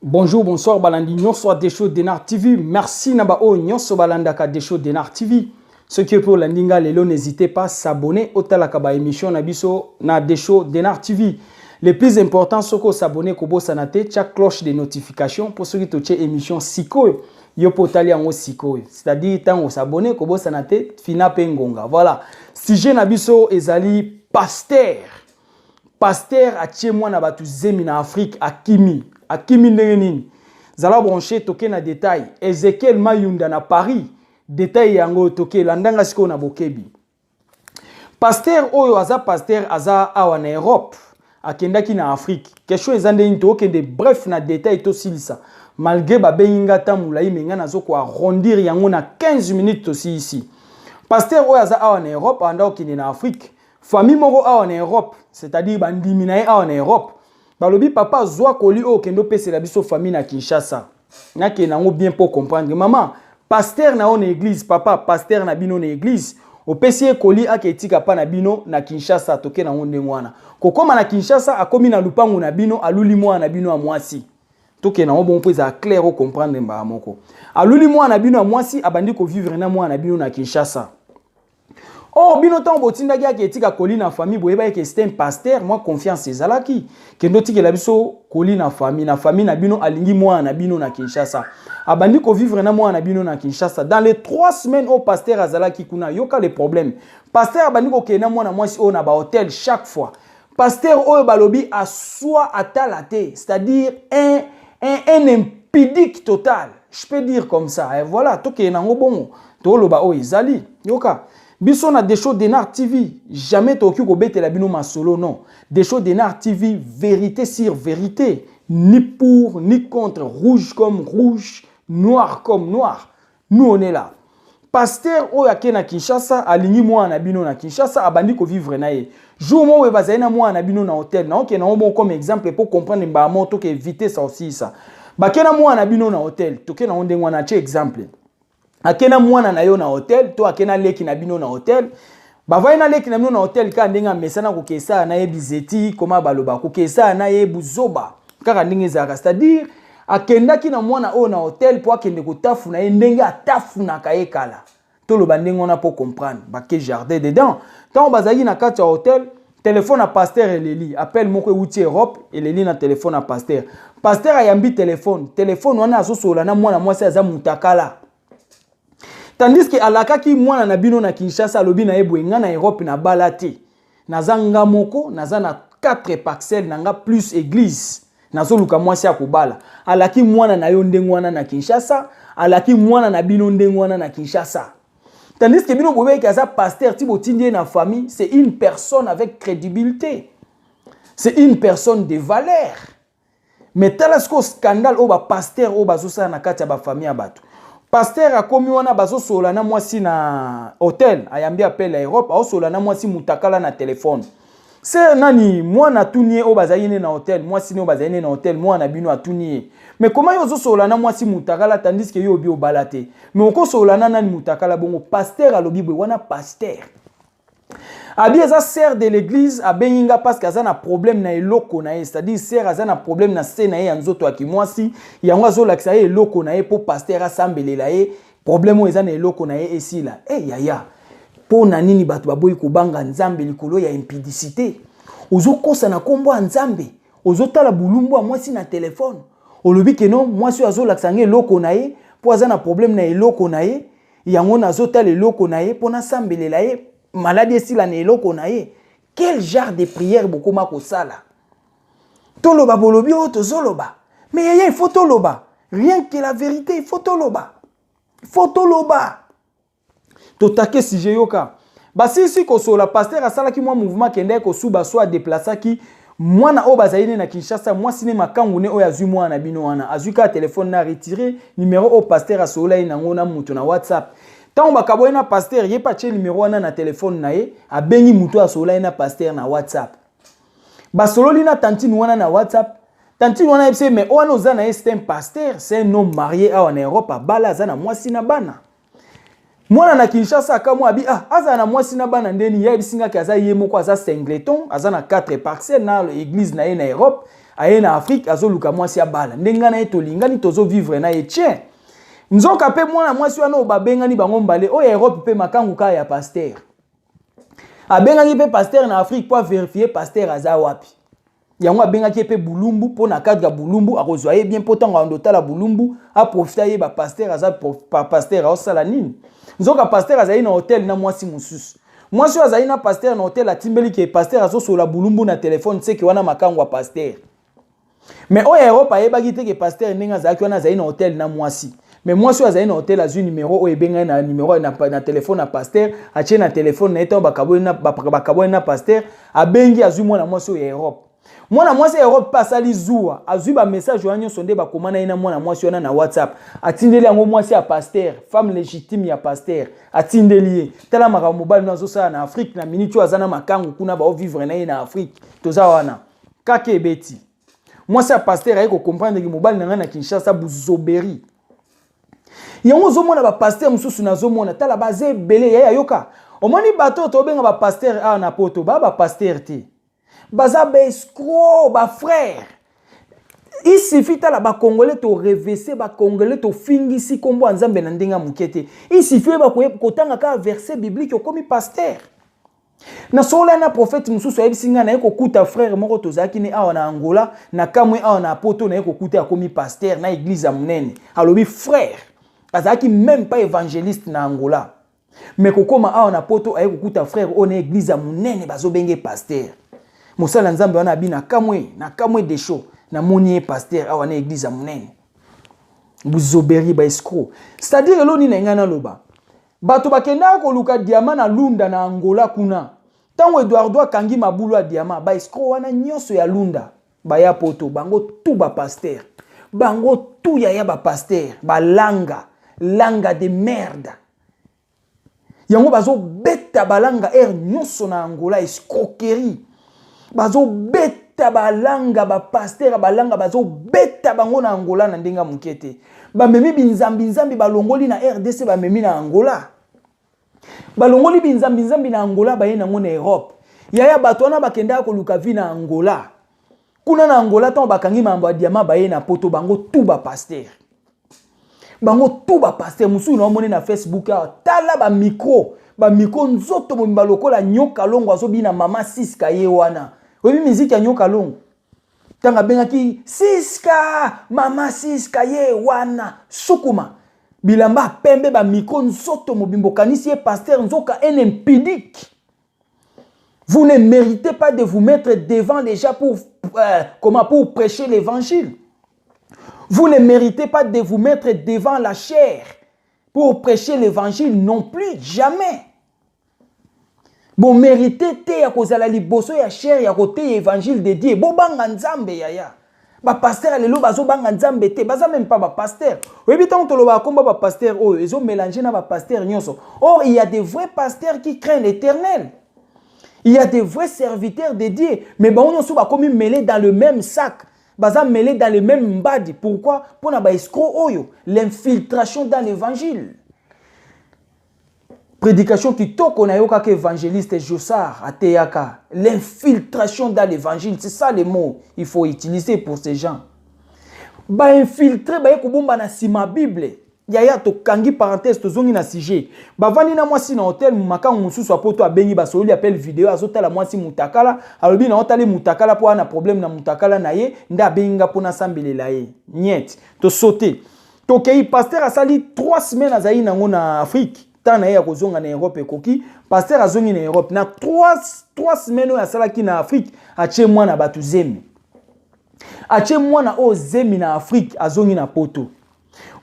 Bonjour, bonsoir, balandi, nyonso Desho Denar TV. Merci naba o nyonso balandaka Desho Denar TV. Ceux qui est pour landinga lelo, n'hésitez pas à s'abonner au talakaba émission nabiso na Desho Denar TV. Le plus important, c'est que s'abonner kobo sanate, tcha cloche de notification pour ceux qui touchent émission Siko. Yo potali en Siko. C'est-à-dire, tant on s'abonne, kobo sanate, fina pengonga. Voilà. Sujet nabiso ezali pasteur. Pasteur a tché moi na batu zemi na Afrique Akimi. Akimi ndengenini. Zala branché toke na détail. Ezekiel Mayunda na Paris. Détail yango toke landanga siko na bokebi. Pasteur oyo aza pasteur aza awa na Europe. Akendaki na Afrique. Question ezande into okende bref na détail to silisa. Malgré ba beyinga tamula imenga nazo ko arrondir yango na 15 minutes aussi ici. Pasteur oyo aza awa na Europe anda okende na Afrique. Famille moko awa en Europe, c'est-à-dire bandimi na awa en Europe. Balobi papa zwa koli o kendo pese la biso famille na Kinshasa. Na ke nango bien pour comprendre. Maman, pasteur na on église, papa pasteur na bino na église. O pese koli aketika pa na bino na Kinshasa toke na ngonde ngwana. Kokoma na Kinshasa akomi na lupango na bino aluli mwa na bino a mwasi. Toke na bon pesa clair o comprendre mba moko. Aluli mwa na bino a mwasi abandi ko vivre na mwa na bino na Kinshasa. Oh, bino tan botinda ki etika koli na famille boyeba ke c'est un pasteur, moi confiance ezalaki. Kendo tike la biso koli na famille na bino alingi moi na bino na Kinshasa. Abandi ko vivre na moi na bino na Kinshasa. Dans les 3 semaines au pasteur azalaki kuna yoka le problème. Pasteur abandi ko kena moi na mwasi o na ba hôtel chaque fois. Pasteur oyo balobi a soit atalate, c'est-à-dire un impudique total. Je peux dire comme ça. Et voilà, toke na ngobongo. To loba o ezali yoka. Biso na Desho Denar TV, jamais toki ko bete la bino masolo non. Desho Denar TV, vérité sur vérité, ni pour ni contre, rouge comme rouge, noir comme noir. Nous on est là. Pasteur oyake na Kinshasa, alingi moi na bino na Kinshasa, abandi ko vivre na ye. Jour mo we bazana moi na bino na hôtel, na ok na bon comme exemple pour comprendre ba moto que éviter ça aussi ça. Ba kena moi na bino na hôtel, toke na onde ngwana che exemple. Akena mwana na yo na hotel, to akena leki na bino na hotel. Bavai na leki na bino na hotel ka ndenga mesana ko kesa na ye bizeti, koma baloba ko kesa na ye buzoba. Kaka ndenge zaka, c'est-à-dire akenda ki na mwana o na hotel po akende ko tafu na ye ndenge atafu na kaye kala. To lo bandenge on a pour comprendre, ba ke jardin dedans. Tant bazaki na kati ya hotel, téléphone à pasteur eleli, appelle moko outi Europe, eleli na téléphone à pasteur. Pasteur ayambi téléphone wana azosola na mwana mwasi aza mutakala. Tandis que alakaki mwana na bino na Kinshasa lobi na ebwenga na Europe na balate. Naza nga moko, naza na 4 parcelles nanga plus église. Nazo luka mwasi ya kubala. Alaki mwana na yo ndengwana na Kinshasa, alaki mwana na bino ndengwana na Kinshasa. Tandis que bino bobe kaza pasteur ti botindie na famille, c'est une personne avec crédibilité. C'est une personne de valeur. Mais talasko scandale o ba pasteur o bazosa na kati ya ba famille ya bato. Pasteur a komi wana bazo sola na mwasi na hotel, ayambi appel à Europe, a sola na mwasi mutakala na téléphone. C'est nani mwana tunie o bazayine na hotel, mwasi ne o bazayine na hotel, mwana bino atunie. Mais comment yo zo sola na mwasi mutakala tandis que yo bi o balate. Mais oko sola na nani mutakala bongo pasteur alobi bwe wana pasteur. Abi eza sœur de l'église a beninga parce que azana problème na eloko na ye, c'est-à-dire sœur azana problème na se na ye nzoto akimwasi yango azolakisa ye eloko na ye po pasteur asambelela ye problème o eza na eloko na ye esila yaya po na nini bato baboyi kobanga nzambe likolo ya impudicité ozokosa na kombo ya nzambe ozotala bulumbu ya mwasi na téléphone olobi ke non mwasi azolakisa nge eloko na ye po azana problème na eloko na ye yango nazotala eloko na ye po na sambelela ye maladie si la neloko na ye. Quel genre de prière beaucoup ma kosala? Toloba bolobi o tozoloba. Mais yaya il faut toloba. Rien que la vérité, il faut toloba. Il faut toloba. Totake si jeyoka. Ba si kosola pasteur asala ki moi mouvement kende ko suba soit déplacer ki mwana o bazaine na Kinshasa moi sine makangu ne o yazu mwana bino wana. Azuka téléphone na retirer numéro au pasteur asola ina ngona mutu na WhatsApp. Tant bakaboye na pasteur ye pa che numéro wana na téléphone na ye abengi mutu asola na pasteur na WhatsApp. Ba sololi na tantine wana na WhatsApp. Tantine wana epse mais wana ozana c'est un pasteur, c'est un homme marié en Europe a bala zana mwasi na bana. Mwana na Kinshasa kamo abi aza na mwasi na bana ndeni ya bisinga kaza ye moko aza singleton, aza na 4 parcelles na église na ye na Europe. aye na Afrique azo luka mwasi ya bala ndenga na eto lingani tozo vivre na etien nzoka pe mwana mwasi wana obabenga ni bango mbale o Europe pe makangu ka ya pasteur abenga ki pe pasteur na Afrique pour vérifier pasteur aza wapi yango abenga ki pe bulumbu po na cadre bulumbu akozwa ye bien potango andota la bulumbu a profiter ye ba pasteur aza pasteur au sala nini nzoka pasteur aza na hotel na mwasi mususu mwasi aza na pasteur na hotel atimbeli ki pasteur azo sola bulumbu na téléphone seki wana makangu wa pasteur mais o Europe ayebaki te ke pasteur ndenge azalaki wana azali na hotel na mwasi mais mwasi azali na hotel azwi numéro o ebenga na numéro na téléphone na pasteur atie na téléphone na eto bakaboi na pasteur abengi azwi mwana mwasi o Europe mwana mwasi Europe pasali zuwa azwi ba message wanyo sonde bakomana ina mwana mwasi wana na WhatsApp atindeli yango mwasi ya pasteur femme légitime ya pasteur atindeli ye tala makambo mobali nazo sala na Afrique na minute azana makangu kuna ba vivre na ye na Afrique toza wana kake beti mwasi ya pasteur ayeko comprendre ki mobali na na Kinshasa buzoberi yango zomona ba pasteur mususu na zomona tala baze belé ya yoka omoni bato to benga ba pasteur a na poto ba pasteur te baza ba escroc ba frère il suffit tala ba congolais to reverser ba congolais to fingisi kombo nzambe na ndenga mukete il suffit ba kotanga ka verset biblique komi pasteur na sola na prophète mususu ayebisinga na ekokuta frère moko tozaki ne awa na Angola na kamwe awa na poto na ekokuta akomi pasteur na église ya munene alobi frère azaki même pas évangéliste na Angola mais kokoma awa na poto ayekokuta frère on église ya munene bazobenge pasteur mosala nzambe wana abi na kamwe de show na moni pasteur awa na église ya munene buzoberi ba escroc c'est-à-dire eloni na ngana loba bato bakenda ko luka diamant na lunda na Angola kuna tango Eduardo akangi mabulu ya diamant ba escroc wana nyonso ya lunda ba ya poto bango tout ba pasteur bango tout ya ba pasteur ba langa de merde yango bazo beta balanga nyonso na Angola escroquerie bazo beta balanga ba pasteur balanga bazo beta bango na Angola na ndenga mukete ba memi binzambi balongoli na RDC ba memi na Angola balongoli binzambi na Angola ba yena ngona Europe yaya bato wana bakenda ko luka vi na Angola kuna na Angola tan bakangi mambo ya diamant ba yena poto bango tout ba pasteur musu na omoni na Facebook tala ba micro nzoto mo lokola nyoka longo azobi na mama Siska ye wana obi musique ya nyoka longo tanga benga ki Siska mama Siska ye wana sukuma bilamba pembe ba micro nzoto mobimbo kanisi ye pasteur nzoka en impudique. Vous ne méritez pas de vous mettre devant les gens pour prêcher l'évangile. Vous ne méritez pas de vous mettre devant la chair pour prêcher l'évangile non plus, jamais. Bon, méritez te ya kozala liboso ya chair ya kote évangile de Dieu. Bo banga nzambe yaya. Ba pasteur lelo bazo banga nzambe te, baza même pas ba pasteur. Oyebi tant to lo ba komba ba pasteur oh, ils ont mélangé na ba pasteur nyonso. Or, il y a des vrais pasteurs qui craignent l'Éternel. Il y a des vrais serviteurs de Dieu, mais bon, on sont comme mêlés dans le même sac. Baza mêlés dans le même mbadi. Pourquoi? Pour na ba escroc oyo, l'infiltration dans l'évangile. Prédication qui toque on a yoka que évangéliste Jossard à Teyaka. L'infiltration dans l'évangile, c'est ça le mot il faut utiliser pour ces gens. Ba infiltrer ba ekobomba na sima Bible. Yaya to kangi parenthèse to zongi na sujet. Ba vandi na mwasi na hotel makangu mususu apoto abengi ba soli appel vidéo azotala mwasi mutakala alobi na otali mutakala po ana problème na mutakala na ye nda benga pona sambelela ye. Niet to sauter. To kei pasteur asali 3 semaines azali nango na Afrique. Tana ya kozonga na Europe ekoki pasteur azongi na Europe na 3 semaines ya salaki na Afrique ache mwana batu zemi. Ache mwana o zemi na Afrique azongi na poto.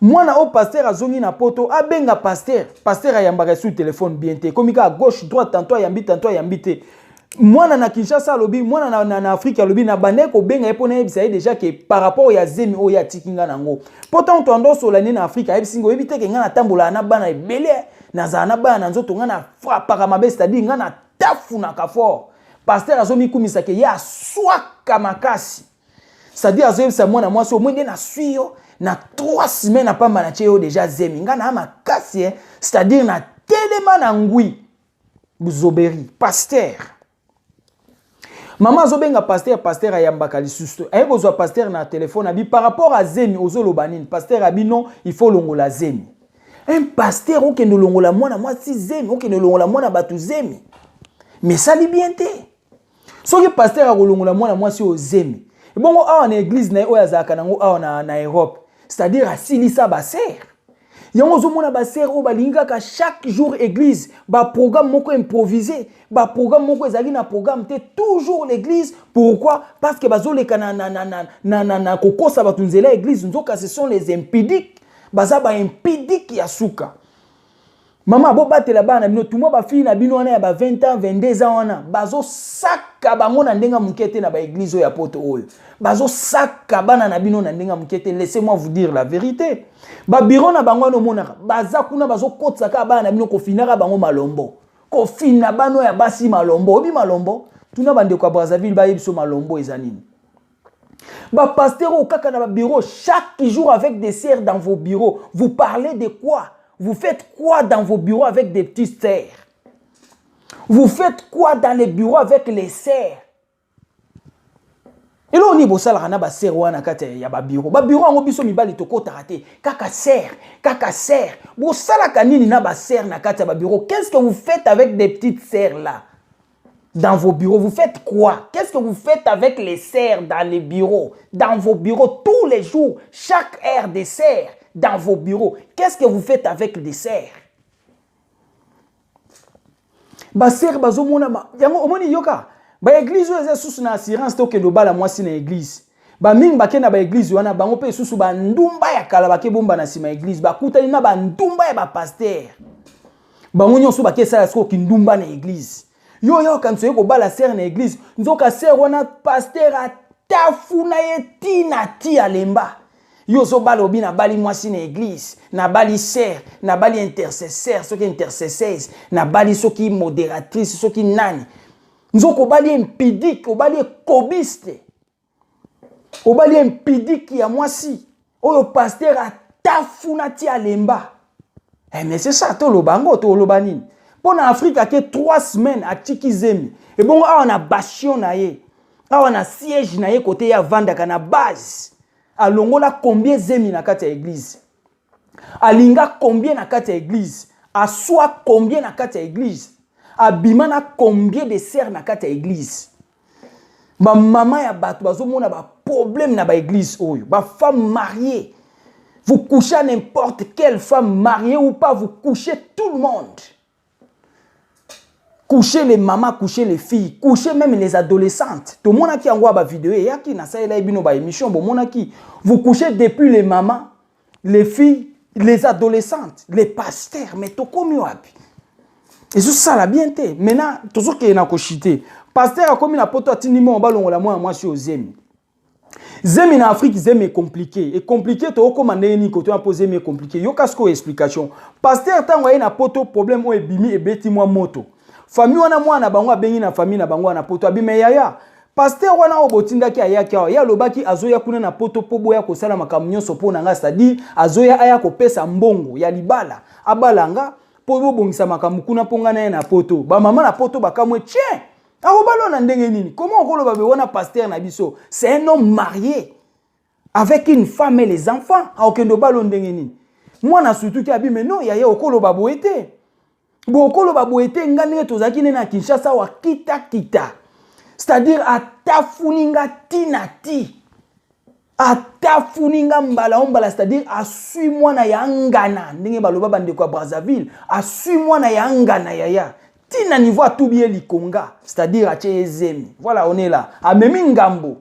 Mwana o pasteur azongi na poto abenga pasteur ayambaka sur téléphone bien te komika à gauche droite tantôt ayambi te mwana na Kinshasa lobi mwana na Afrique lobi na bande ko benga epona ebisa déjà que par rapport ya zemi o ya tikinga nango pourtant to ando solani na Afrique ebisingo ebite ke ngana tambola na bana ebele na zana bana nzoto ngana frappaka mabe c'est-à-dire ngana tafuna ka fort pasteur azomi kumisa ke ya swaka makasi c'est-à-dire azobisa mwana mwasi o mwende na suyo na 3 semaines na pamba na cheo déjà zemi ngana ama kasi c'est-à-dire na telema na ngui buzoberi pasteur Maman zobenga pasteur ayambaka lisusu. Aye bozwa pasteur na téléphone abi par rapport à Zemi ozolo banine. Pasteur abi non, il faut longola Zemi. Un pasteur oke no longola mwana mwasi Zemi, oke no longola mwana batu Zemi. Mais ça li bien te. Soki pasteur a longola mwana mwasi o Zemi. Et bon awa na église na oya zaka nango awa na Europe. C'est-à-dire asilisa ba serre. Yango zo mona ba serre o balinga ka chaque jour église, ba programme moko improvisé, ba programme moko ezali na programme te toujours l'église. Pourquoi? Parce que bazoleka na kokosa batunzela église nzoka ce sont les impidiques. Baza ba impidique ya suka. Maman bo batela bana bino tout mo ba fille na bino wana ya ba 20 ans 22 ans wana bazo saka bango na ndenga mukete na ba église ya poto oyo. Bazo saka bana na bino na ndenga mukete, laissez-moi vous dire la vérité. Ba biro na bango no monaka baza kuna bazo kotsaka bana na bino ko finaka bango malombo. Ko fina bano ya basi malombo, obi malombo. Tuna bande ko Brazzaville ba yebiso malombo ezanini. Ba pasteur au kaka na ba bureau chaque jour avec des sœurs dans vos bureaux. Vous parlez de quoi? Vous faites quoi dans vos bureaux avec des petites sœurs? Vous faites quoi dans les bureaux avec les sœurs? Et là, on y bosse la ba sœur wana kata ya ba bureau. Ba bureau ngo biso mibali toko tarate. Kaka sœur. Bo sala kanini na ba sœur na kata ba bureau. Qu'est-ce que vous faites avec des petites sœurs là? Dans vos bureaux, vous faites quoi? Qu'est-ce que vous faites avec les sœurs dans les bureaux? Dans vos bureaux, tous les jours, chaque heure des sœurs dans vos bureaux. Qu'est-ce que vous faites avec les sœurs? Ba sœur bazo mona ma yango omoni yoka. Ba église eza susu na assurance to ke do bala mwasi na église. Ba mingi bakena ba église wana bango pe susu ba ndumba ya kala bake bomba na sima église. Ba kutani na ba ndumba ya ba pasteur. Bango nyonso bakesa sko ki ndumba na église. Yo quand tu ko bala sœur na église, nzoka sœur wana pasteur atafuna yetina ti alemba. Yo zo bala obi na bali mwasi na église, na bali sœur, na bali intercesseur, soki intercesseuse, na bali soki modératrice, soki nani. Nzoko bali impidique, obali kobiste. Obali impidique ya mwasi. Oyo pasteur atafuna ti alemba. Eh mais c'est ça to lobango to lobanini. Pour l'Afrique, il y a 3 semaines à Tchikizemi. Et bon, on a bastion naye. On a siège naye côté ya vanda kana base. A Longola combien zemi na kati ya église. A Linga combien na kati ya église. A Soa combien na kati ya église. A Bimana combien de sœurs na kati ya église. Ba maman ya bato bazo mona ba problème na ba église oyo. Ba femme mariée. Vous couchez à n'importe quelle femme mariée ou pas, vous couchez tout le monde. Coucher les mamans, coucher les filles, coucher même les adolescentes. Tout le monde qui envoie ma vidéo, et qui n'a pas une émission, vous couchez depuis les mamans, les filles, les adolescentes, les pasteurs, mais tout comme vous. Et c'est ça la bien. Maintenant, tout ce qui est dans le chité, pasteur a commis la pote à Tinimo en ballon, moi je suis aux Zemi. Zemi en Afrique, Zemi est compliqué. Et compliqué, tu as commandé une côté, tu as posé mais compliqué. Yo casco explication. Pasteur, tu as envoyé un pote, problème, ou bimi et bêti moi moto. Famille wana mwana bango bengi na famille na bango na poto abime yaya pasteur wana obotinda ki ayaki ya lobaki azoya kuna na poto pobo ya kosala makamnyo sopo na nga c'est-à-dire azoya aya kopesa mbongo ya libala abalanga pobo bongisa makambu kuna ponga na poto ba mama na poto bakamwe tien akobalo na ndenge nini comment okoloba be wana pasteur na biso c'est un homme marié avec une femme et les enfants akendo balo ndenge nini mwana surtout ki abime non yaya okoloba boete Bokolo baboete ngane tozaki na Kinshasa wa kita. C'est-à-dire atafuninga tinati. Atafuninga mbala, c'est-à-dire asui mwana ya ngana. Ndenge baloba bande kwa Brazzaville, asui mwana ya ngana yaya. Tina niveau atubie likonga, c'est-à-dire ache zemi. Voilà, on est là. Amemi ngambo.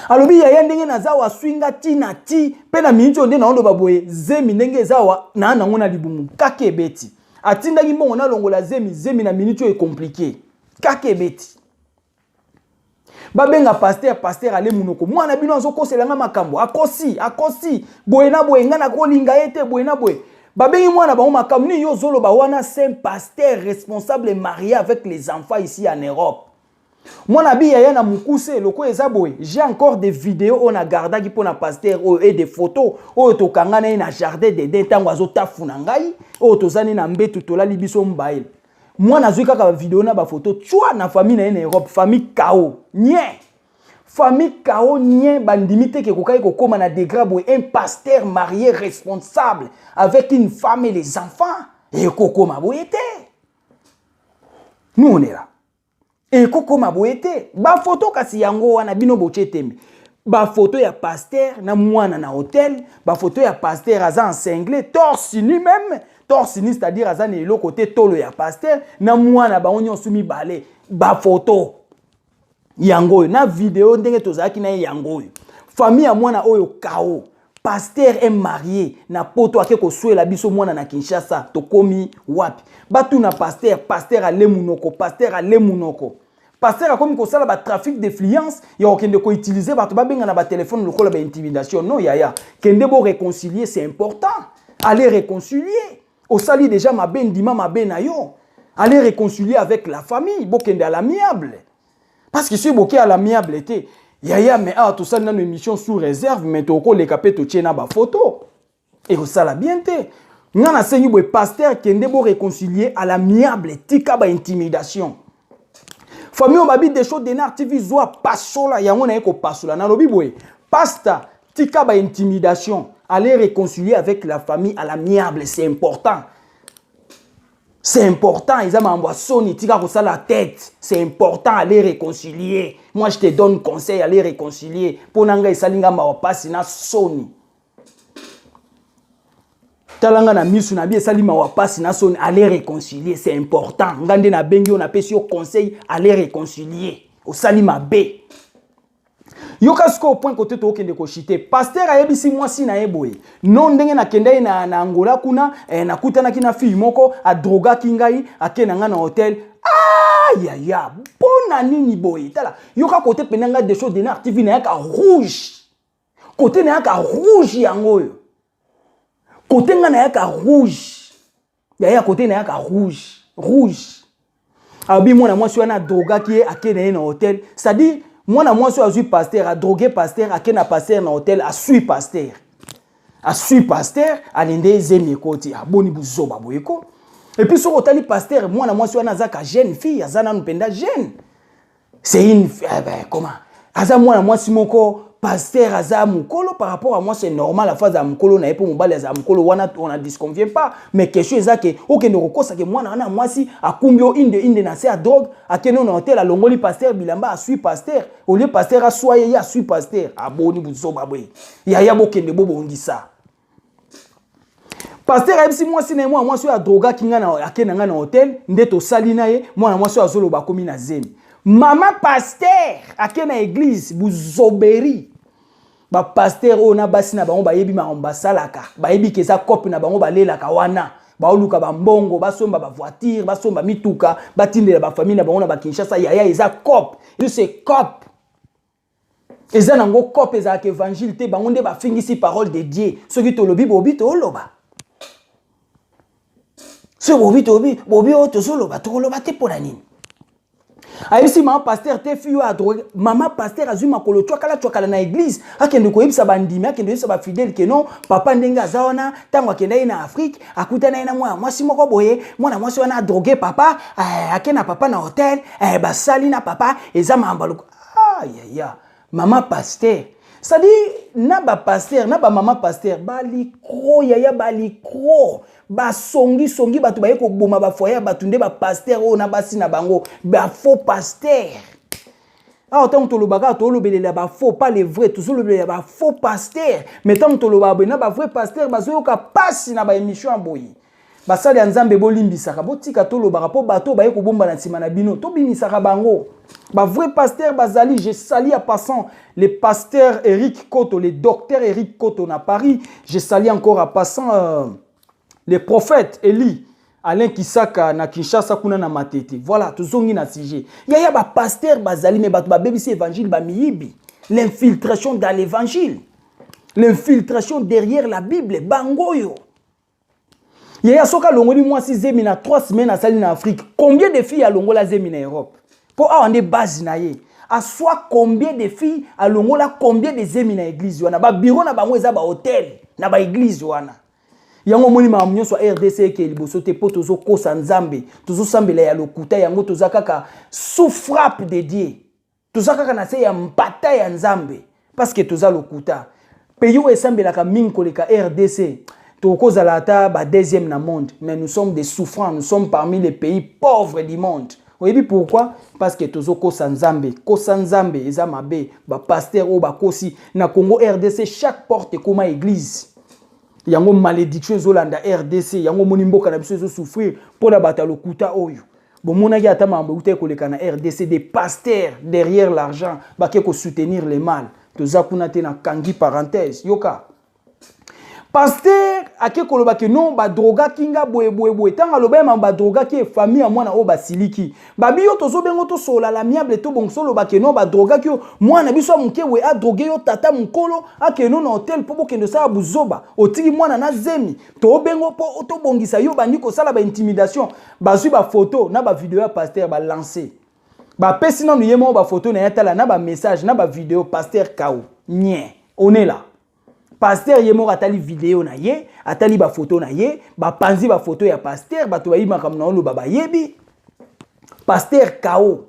Alobi ya ndenge na zawa swinga tina ti pena mincho ndenge na ondo baboye zemi ndenge zawa na ngona libumu kakebeti atinda ngibongo na longola zemi na mincho est compliqué kakebeti babenga pasteur ale munoko mwana bino azokoselanga makambo akosi boye na boye ngana kolinga ete boye na boye babengi mwana ba makambo ni yo zolo ba wana c'est un pasteur responsable marié avec les enfants ici en Europe. Mon abi yaya na mukuse loko ezaboy. J'ai encore des vidéos on a gardé qui pour na pasteur et des photos o to kangana na jardin de tango azota funangai o to zani na mbetu to la libiso mbaile. Moi na zuika ka vidéo na ba photo toi na famille na Europe famille KO nie famille KO nie bandimite ke kokai ko koma na degré un pasteur marié responsable avec une femme et les enfants et kokoma boyete nous on est là et kokoma boyete ba photo kasi yango wana bino bochetembe ba photo ya pasteur na mwana na hôtel ba photo ya pasteur aza encinglé torse nu même torse nu c'est-à-dire aza ne lo côté tolo ya pasteur na mwana ba onyo sumi balé ba photo yango na vidéo ndenge tozaki na yango famille ya mwana oyo KO pasteur est marié na poto ake ko souela biso mwana na Kinshasa tokomi wapi batu na pasteur ale munoko pasteur a comme ko sala ba trafic d'influence ya okende ko utiliser bato ba benga na ba téléphone lokola ba intimidation non yaya kende bo réconcilier c'est important aller réconcilier au sali déjà ma bendima ma benayo aller réconcilier avec la famille bo kende à l'amiable parce que si boké à l'amiable était yaya mais tout ça dans une émission sous réserve mais to ko le capé to tchena ba photo et au sala bien té ngana sengi bo pasteur kende bo réconcilier à l'amiable tika ba intimidation famille obabi des choses Denar TV zoa pasola yango na eko pasola na lobi boye pasta tika ba intimidation aller réconcilier avec la famille à l'amiable c'est important. C'est important, ils ont soni tika ko la tête. C'est important aller réconcilier. Moi je te donne conseil aller réconcilier. Pour nanga isalinga ma wapasi na soni. Talanga na misu na bi esali ma wapasi na soni aller réconcilier, c'est important. Ngande na bengi on appelle sur conseil aller réconcilier. Au salima B. Yokasko au point côté to kende ko chité pasteur ayebisi mwasi na yeboye non ndenge na kende na Angola kuna na kutana kina fille moko a droga kingai akena nga na hotel ya bona nini boye tala yoka côté penanga des choses Denar TV na yaka rouge côté na yaka rouge yango yo côté nga na yaka rouge ya côté na yaka rouge abi mwana mwasi wana droga ki akena na hotel ça dit moi na moi suis pasteur a drogué pasteur a kena pasteur na hôtel a sui pasteur a lende zemi koti a boni buzoba boyeko et puis sur hôtel pasteur moi na moi suis na zaka jeune fille azana mpenda jeune c'est une comment aza moi na moi si moko pasteur aza mukolo par rapport à moi c'est normal la phase à mukolo na epo mobali aza mukolo wana on a disconvient pas mais question ezake okende kokosa ke mwana na moi si akumbio inde na se a drogue akeno na hôtel a longoli pasteur bilamba a sui pasteur au lieu pasteur a soye ya sui pasteur aboni buzoba boy ya bokende bobo ngisa pasteur a bisi moi si na moi si a droga kinga na akena nga na hôtel ndeto sali na ye mwana moi si azolo bakomi na zemi Maman pasteur akena église buzoberi ba pasteur ona basi na bango bayebi ma ambasalaka bayebi keza copie na bango balelaka wana ba oluka ba mbongo basomba ba voiture basomba mituka batindela ba famille na bango na ba Kinshasa yaya eza cop c'est cop eza nango cop eza ke évangile te bango nde ba fingisi parole de Dieu soki to lobi bobi to loba ce bobi o to soloba to loba te pona nini Aïsi maman pasteur te fille à drogue maman pasteur azuma kolo twakala na église akende ko yebisa bandimi akende yebisa ba fidèle que non papa ndenga zaona tango akenda na Afrique akutana na moi si moko boye mwana mwasi wana drogué papa akena papa na hôtel basali na papa ezama ambaluko ya maman pasteur ça dit na ba pasteur na ba maman pasteur balikro ya balikro ba songi batu ba yeko boma ba foyer batu nde ba pasteur o na basi na bango ba faux pasteur autant to lo baga to lo belela ba faux pas les vrais toujours le belela ba faux pasteur mais tant to lo ba na ba vrai pasteur ba zo ka passe na ba émission boyi ba sali nzambe bolimbisaka botika to lo ba po bato ba yeko bomba na nsima na bino to bimisaka bango ba vrai pasteur bazali je salue à passant les pasteurs Eric Koto le docteur Eric Koto na Paris je salue encore à passant les prophètes Eli Alain Kisaka na Kinshasa kuna na Matete voilà tozongi na sujet yaya ba pasteur bazali mais bato ba bebisi évangile ba miyibi l'infiltration dans l'évangile l'infiltration derrière la Bible bangoyo yaya soka longoli moi 6 zemi na 3 semaines à sali na Afrique combien de filles a longola zemi na Europe pour on est base na ye à soit combien de filles a longola combien de zemi na église wana ba bureau na bango eza ba hôtel na ba église wana yango moni ma nyonso RDC ke liboso te po tozo kosa nzambe tozo sambela ya lokuta yango toza kaka sous frappe de Dieu toza kaka na se ya mpata ya nzambe parce que toza lokuta pays où sambela ka mingi koleka RDC tokoza la ata ba deuxième na monde mais nous sommes des souffrants nous sommes parmi les pays pauvres du monde. Vous savez pourquoi? Parce que tozo kosa nzambe eza mabe ba pasteur o ba kosi na Congo RDC chaque porte comme église. Yango malédiction zolanda RDC yango moni mboka na biso ezo souffrir pour la bata lokuta oyo. Bon mona ki ata mambo ute koleka na RDC des pasteurs derrière l'argent ba ke ko soutenir les mal. Toza kuna te na kangi parenthèse yoka. Pasteur ake koloba ke non ba droga kinga boye tanga loba ma ba droga ki famille a mwana o basiliki ba biyo tozo bengo to sola la miable to bon solo ba ke non ba droga ki mwana biso muke we a drogué yo tata mukolo ake non na hotel po bokendo sa buzoba otiki mwana na zemi to bengo po to bongisa yo bandi ko sala ba intimidation bazui ba photo na ba vidéo ya pasteur ba lancer ba pesi na yemo ba photo na yatala na ba message na ba vidéo pasteur Kao nie on est là. Pasteur yemo atali vidéo na ye, atali ba photo na ye, ba panzi ba photo ya pasteur, ba to ba yima kam na olo baba yebi. Pasteur Kao.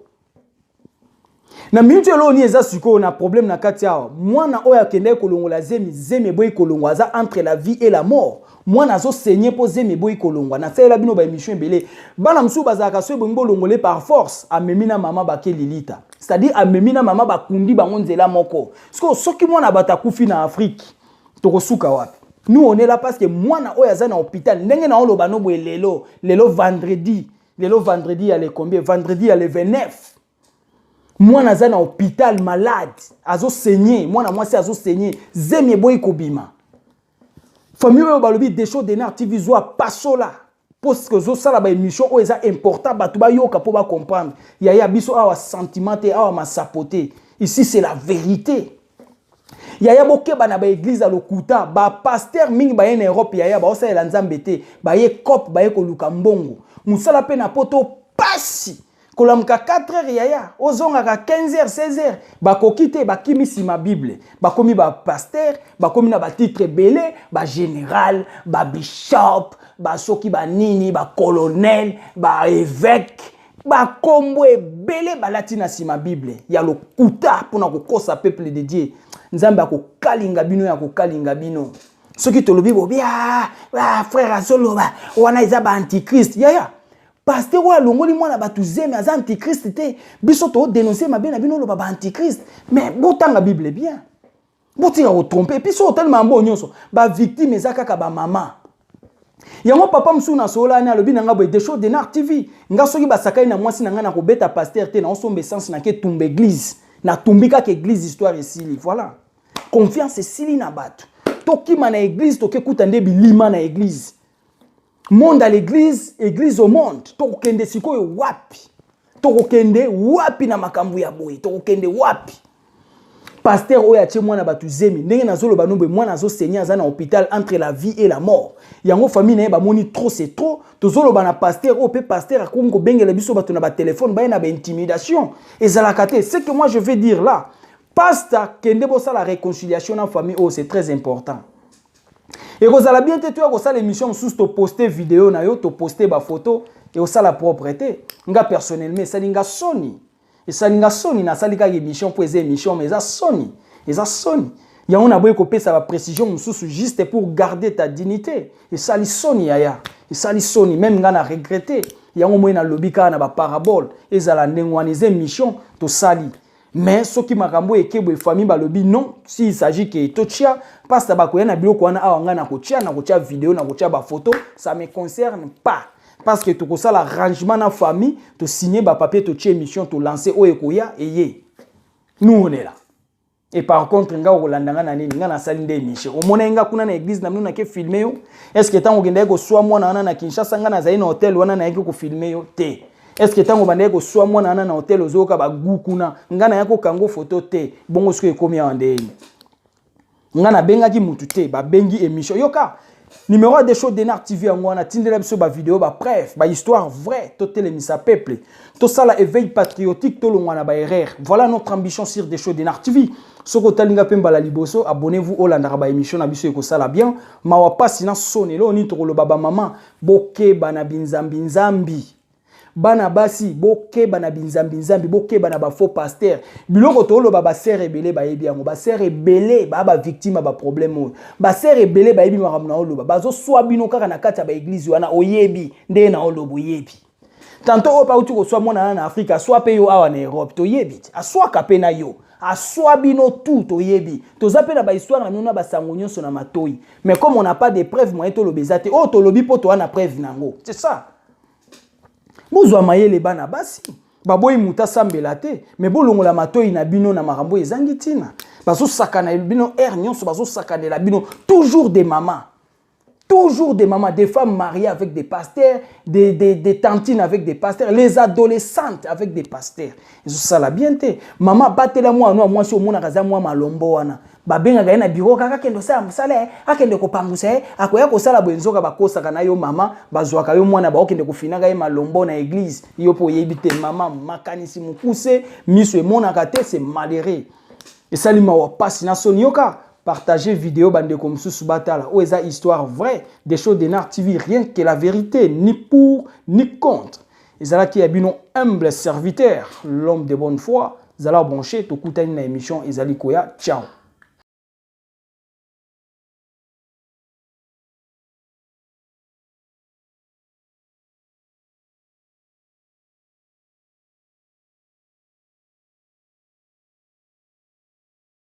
Na minute lo ni eza suko na problème na kati ya mwana oya kende kolongola zemi boy kolongwa za entre la vie et la mort. Mwana zo saigner po zemi boy kolongwa na sala bino ba émission belé. Bana msu bazaka so bongo longolé par force amemina mama ba ke lilita. C'est-à-dire amemina mama ba kundi bango nzela moko. Soki mwana bata kufi na Afrique. Nous on est là parce que moi na oya na hôpital ndenge na oloba no boye lelo vendredi il y a les combien vendredi il y a les 29 moi na na hôpital malade azo saigner moi na mwasi azo saigner zemi boy kobima famille oyo balobi Desho Denar TV zoa pasola parce que zo sala ba émission oyo eza important batu ba yoka po ba comprendre ya biso awa sentiment te awa ma sapoter ici c'est la vérité. Yaya boke bana ba église à lokuta ba pasteur mingi ba en Europe yaya ba osa elanzambe te ba ye cop ba ye ko luka mbongo musala pe na poto pasi kolamka 4h yaya ozonga ka 15h 16h ba kokite ba kimisi ma bible ba komi ba pasteur ba komi na ba titre belé ba général ba bishop ba soki ba nini ba colonel ba évêque ba kombo ebele balati na sima bible ya lokuta pona kokosa peuple de Dieu. Nzamba ko kalinga bino ya ko kalinga bino soki tolobi bobia frère azoloba wana eza ba antichrist yaya pasteur wa longoli mwana batu zeme az antichrist te biso to dénoncer mabe na bino lo ba antichrist mais botanga bible bien botika ko tromper puis so tellement bon nyonso ba victime ezaka ka ba mama yango papa msuna sola na lobi nanga boy Desho Denar TV nga soki basakai na mwasi nanga na ko beta pasteur te na osombe sens na ke tumbe église na tumbika ke église histoire esili voilà confiance esili na bato tokima na église toke kutande bilima na église monde à l'église église au monde tokende sikoyo wapi tokende wapi na makambu ya boy tokende wapi pasteur oya tie mwana batu zemi ndenge nazolo banombe mwana zo seigneur za na hôpital entre la vie et la mort yango famille na ba moni trop c'est trop tozolo bana pasteur o pe pasteur akongo bengela biso batu na ba téléphone ba na ba intimidation ezalakate ce que moi je vais dire là pasteur kende bosa la réconciliation en famille oh c'est très important et kozala bien te to ko sala émission sous to poster vidéo na yo to poster ba photo et au sala propreté nga personnellement ça linga soni. Et ça n'a sonné na salika émission pour les émissions mais ça sonne il y a on a beau copier ça va précision juste pour garder ta dignité et ça li sonne yaya et ça li sonne même ngana regretter il y a au moins na lobika na ba parabole et ça la ndengwanize émission to sali mais ce qui m'a cambo et que famille ba lobi non s'il s'agit que tochia parce que ba ko na biloko wana awanga na kochia vidéo na kochia ba photo ça me concerne pas. Parce que tu as ça l'arrangement dans la famille, tu signes ba papier, tu as émission, tu lancer au ekoya et yé. Nous on est là. Et par contre, nga olandanga na nini nga na salinde émission. O mona nga kuna na église na muna ke filmer yo. Est-ce que tango genda ko swa mwana na Kinshasa nga na zaina hotel wana na yako ko filmer yo te. Est-ce que tango banda ko swa mwana na hotel ozoka ba gu kuna nga na yako kango photo te. Bongo siko ekomi ya ndeni. ngana benga ki mutute ba bengi émission yoka numéro des shows d'Enar TV en wana tindela biso ba vidéo ba bref ba histoire vraie to telemisa peuple to sala éveil patriotique to longwana ba erreur. Voilà notre ambition sur des shows d'Enar TV. Soko talinga pemba la liboso, abonnez-vous au landa ba émission na biso eko sala bien mawa pasi na sonelo ni to lo baba mama boke bana binzambi nzambi bana basi boke bana binzambi nzambi boke bana ba faux pasteur biloko to lo baba sœur ebele ba yebi yango ba sœur ebele ba victime ba problème ba sœur ebele ba yebi makamna olo ba zo swa bino kaka na kata ba église wana oyebi nde na olo boyebi tanto opa uti ko swa mona na Afrika swa pe yo awa na Europe to yebi aswa kape na yo aswa bino tout to yebi to zapela ba histoire na nuna ba sango nyonso na matoi mais comme on n'a pas de preuves moyen to lo bezate o to lobi po to na preuve nango c'est ça. Bozwa mayele bana basi baboyi muta sambela te mais bolongola matoi na bino na marambo ezangi tina bazo sakana bino nyonso bazo sakana la bino toujours des mamans des femmes mariées avec des pasteurs des tantines avec des pasteurs les adolescentes avec des pasteurs eso sala bien te maman batela moi si omona kaza moi malombo wana babenga ga na bureau kaka kendo sa musala akende ko pangusa akoya ko sala bwenzoka bakosa kana yo mama bazwaka yo mwana ba okende ko finanga ye malombo na église yo po yebite mama makanisi mukuse miso emona kate c'est malheureux et salima wa passe na sonioka partager vidéo bande comme sous batala ou eza histoire vraie des shows d'Enar TV rien que la vérité ni pour ni contre ezala ki abino humble serviteur l'homme de bonne foi zala branché to kutani na émission ezali koya ciao.